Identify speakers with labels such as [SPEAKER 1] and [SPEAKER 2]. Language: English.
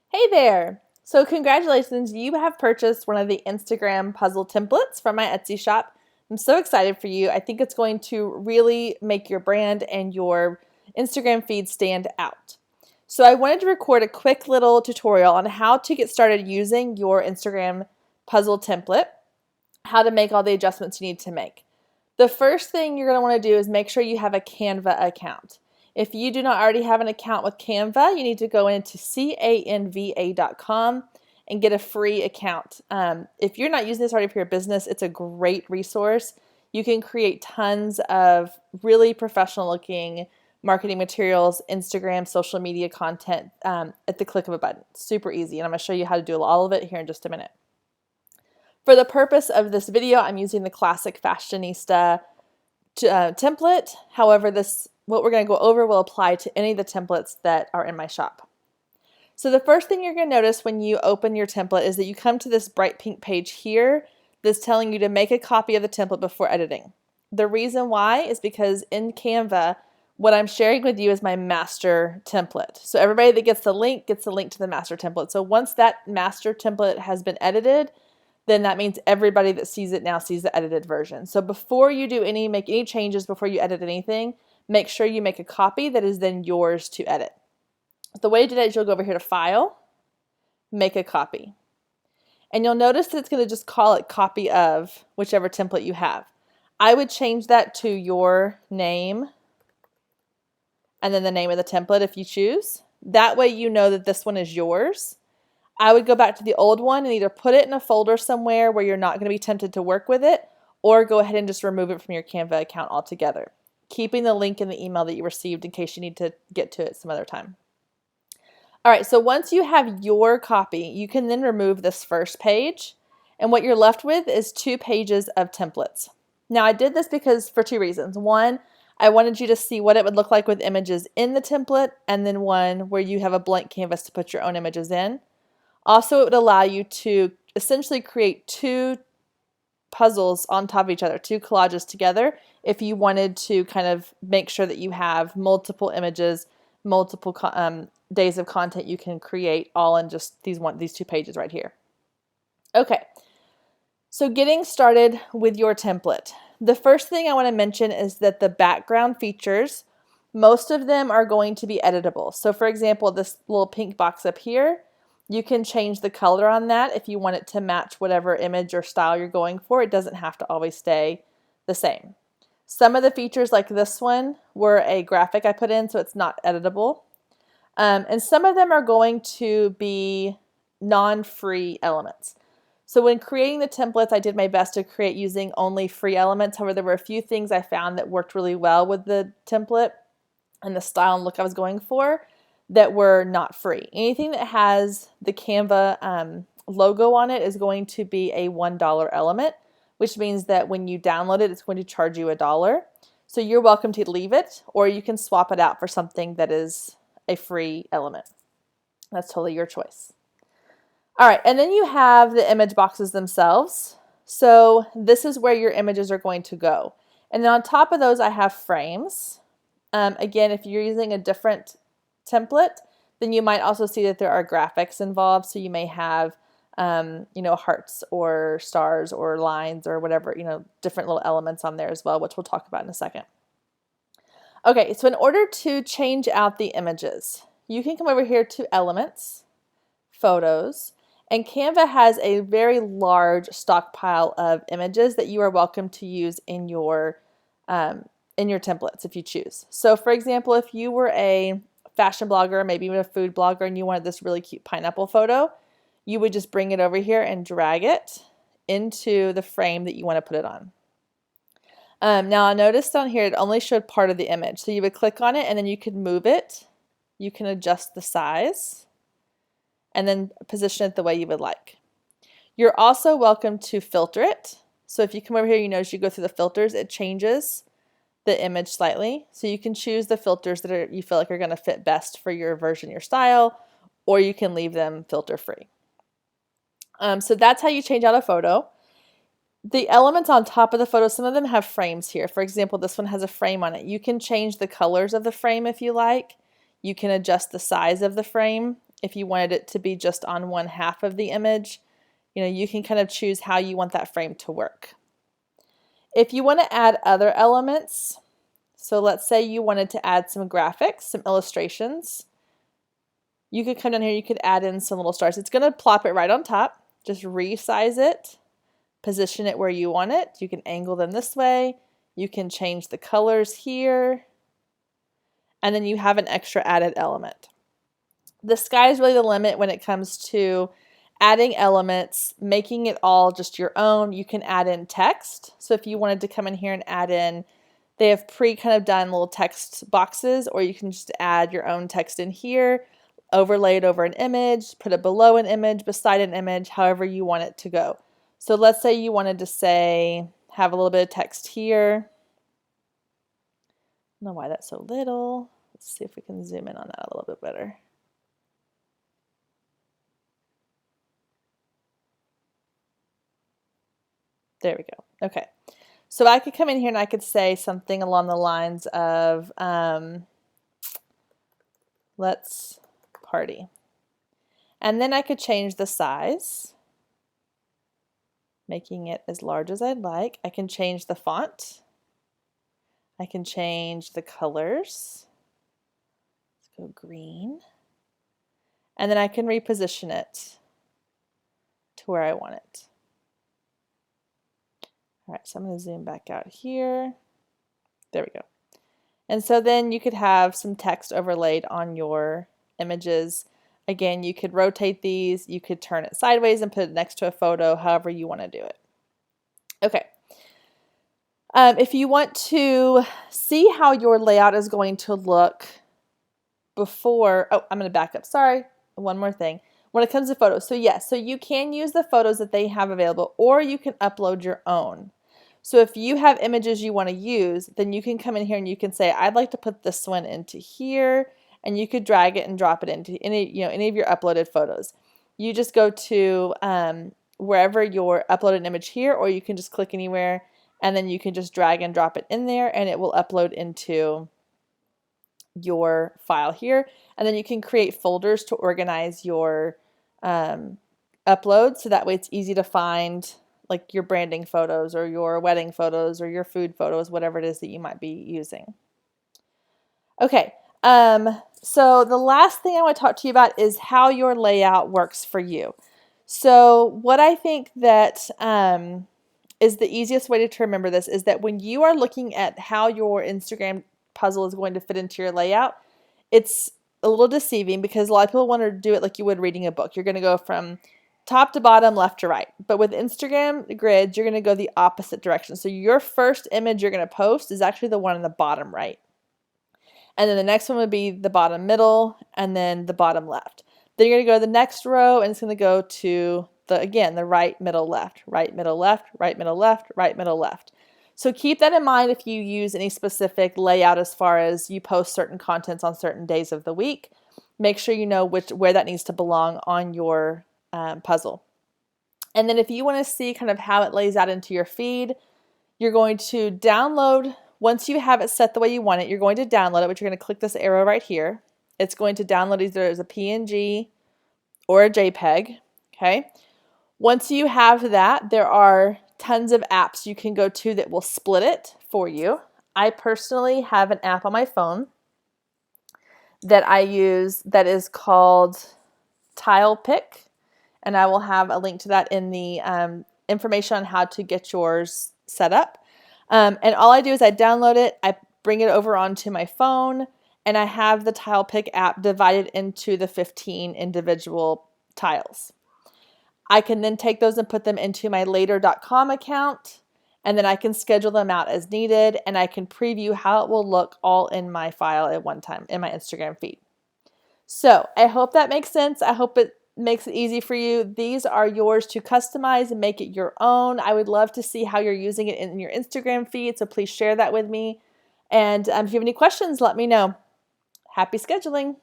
[SPEAKER 1] Hey there! So congratulations, you have purchased one of the Instagram puzzle templates from my Etsy shop. I'm so excited for you. I think it's going to really make your brand and your Instagram feed stand out. So I wanted to record a quick little tutorial on how to get started using your Instagram puzzle template, how to make all the adjustments you need to make. The first thing you're going to want to do is make sure you have a Canva account. If you do not already have an account with Canva, you need to go into canva.com and get a free account. If you're not using this already for your business, it's a great resource. You can create tons of really professional looking marketing materials, Instagram, social media content at the click of a button. Super easy, and I'm going to show you how to do all of it here in just a minute. For the purpose of this video, I'm using the Classic Fashionista template. However, what we're going to go over will apply to any of the templates that are in my shop. So the first thing you're going to notice when you open your template is that you come to this bright pink page here that's telling you to make a copy of the template before editing. The reason why is because in Canva, what I'm sharing with you is my master template. So everybody that gets the link to the master template. So once that master template has been edited, then that means everybody that sees it now sees the edited version. So before you make any changes, before you edit anything, make sure you make a copy that is then yours to edit. The way to do that is you'll go over here to File, Make a Copy. And you'll notice that it's going to just call it copy of whichever template you have. I would change that to your name and then the name of the template if you choose. That way you know that this one is yours. I would go back to the old one and either put it in a folder somewhere where you're not going to be tempted to work with it, or go ahead and just remove it from your Canva account altogether, keeping the link in the email that you received in case you need to get to it some other time. All right, so once you have your copy, you can then remove this first page, and what you're left with is 2 pages of templates. Now, I did this for 2 reasons. One, I wanted you to see what it would look like with images in the template, and then one where you have a blank canvas to put your own images in. Also, it would allow you to essentially create 2 puzzles on top of each other, 2 collages together, if you wanted to kind of make sure that you have multiple images, multiple days of content you can create all in just these 2 pages right here. Okay, so getting started with your template. The first thing I want to mention is that the background features, most of them are going to be editable. So for example, this little pink box up here, you can change the color on that if you want it to match whatever image or style you're going for. It doesn't have to always stay the same. Some of the features like this one were a graphic I put in, so it's not editable. And some of them are going to be non-free elements. So when creating the templates, I did my best to create using only free elements. However, there were a few things I found that worked really well with the template and the style and look I was going for that were not free. Anything that has the Canva logo on it is going to be a $1 element, which means that when you download it, it's going to charge you $1. So you're welcome to leave it, or you can swap it out for something that is a free element. That's totally your choice. All right, and then you have the image boxes themselves. So this is where your images are going to go. And then on top of those, I have frames. Again, if you're using a different template, then you might also see that there are graphics involved. So you may have, hearts or stars or lines or whatever, different little elements on there as well, which we'll talk about in a second. Okay, so in order to change out the images, you can come over here to Elements, Photos, and Canva has a very large stockpile of images that you are welcome to use in your templates if you choose. So for example, if you were a fashion blogger, maybe even a food blogger, and you wanted this really cute pineapple photo, you would just bring it over here and drag it into the frame that you want to put it on. Now I noticed down here it only showed part of the image. So you would click on it and then you could move it. You can adjust the size and then position it the way you would like. You're also welcome to filter it. So if you come over here, you notice you go through the filters, it changes the image slightly. So you can choose the filters that you feel like are going to fit best for your version, your style, or you can leave them filter free. So that's how you change out a photo. The elements on top of the photo, some of them have frames here. For example, this one has a frame on it. You can change the colors of the frame if you like. You can adjust the size of the frame. if you wanted it to be just on one half of the image. You can kind of choose how you want that frame to work. If you want to add other elements, so let's say you wanted to add some graphics, some illustrations, you could come down here, you could add in some little stars. It's going to plop it right on top. Just resize it, position it where you want it. You can angle them this way. You can change the colors here. And then you have an extra added element. The sky is really the limit when it comes to adding elements, making it all just your own. You can add in text. So if you wanted to come in here and add in, they have kind of done little text boxes, or you can just add your own text in here, overlay it over an image, put it below an image, beside an image, however you want it to go. So let's say you wanted to have a little bit of text here. I don't know why that's so little. Let's see if we can zoom in on that a little bit better. There we go. Okay. So I could come in here and I could say something along the lines of, let's party. And then I could change the size, making it as large as I'd like. I can change the font. I can change the colors. Let's go green. And then I can reposition it to where I want it. All right, so I'm going to zoom back out here. There we go. And so then you could have some text overlaid on your images. Again, you could rotate these, you could turn it sideways and put it next to a photo, however you want to do it. Okay. If you want to see how your layout is going to look before, I'm going to back up. Sorry, one more thing. When it comes to photos, so yes, so you can use the photos that they have available, or you can upload your own. So if you have images you want to use, then you can come in here and you can say, I'd like to put this one into here, and you could drag it and drop it into any of your uploaded photos. You just go to wherever your uploaded image here, or you can just click anywhere, and then you can just drag and drop it in there, and it will upload into your file here. And then you can create folders to organize your uploads, so that way it's easy to find, like your branding photos or your wedding photos or your food photos, whatever it is that you might be using. Okay, so the last thing I want to talk to you about is how your layout works for you. So what I think that is the easiest way to remember this is that when you are looking at how your Instagram puzzle is going to fit into your layout, it's a little deceiving because a lot of people want to do it like you would reading a book. You're going to go from top to bottom, left to right. But with Instagram grids, you're going to go the opposite direction. So your first image you're going to post is actually the one in the bottom right. And then the next one would be the bottom middle, and then the bottom left. Then you're going to go to the next row, and it's going to go to the right, middle, left, right, middle, left, right, middle, left, right, middle, left. So keep that in mind if you use any specific layout as far as you post certain contents on certain days of the week. Make sure you know where that needs to belong on your puzzle. And then if you want to see kind of how it lays out into your feed, you're going to download. Once you have it set the way you want it, you're going to download it, but you're going to click this arrow right here. It's going to download either as a PNG or a JPEG. Okay. Once you have that, there are tons of apps you can go to that will split it for you. I personally have an app on my phone that I use that is called TilePick, and I will have a link to that in the information on how to get yours set up. And all I do is I download it, I bring it over onto my phone, and I have the TilePick app divided into the 15 individual tiles. I can then take those and put them into my later.com account, and then I can schedule them out as needed, and I can preview how it will look all in my file at one time in my Instagram feed. So I hope that makes sense. I hope it makes it easy for you. These are yours to customize and make it your own. I would love to see how you're using it in your Instagram feed, so please share that with me. And if you have any questions, let me know. Happy scheduling.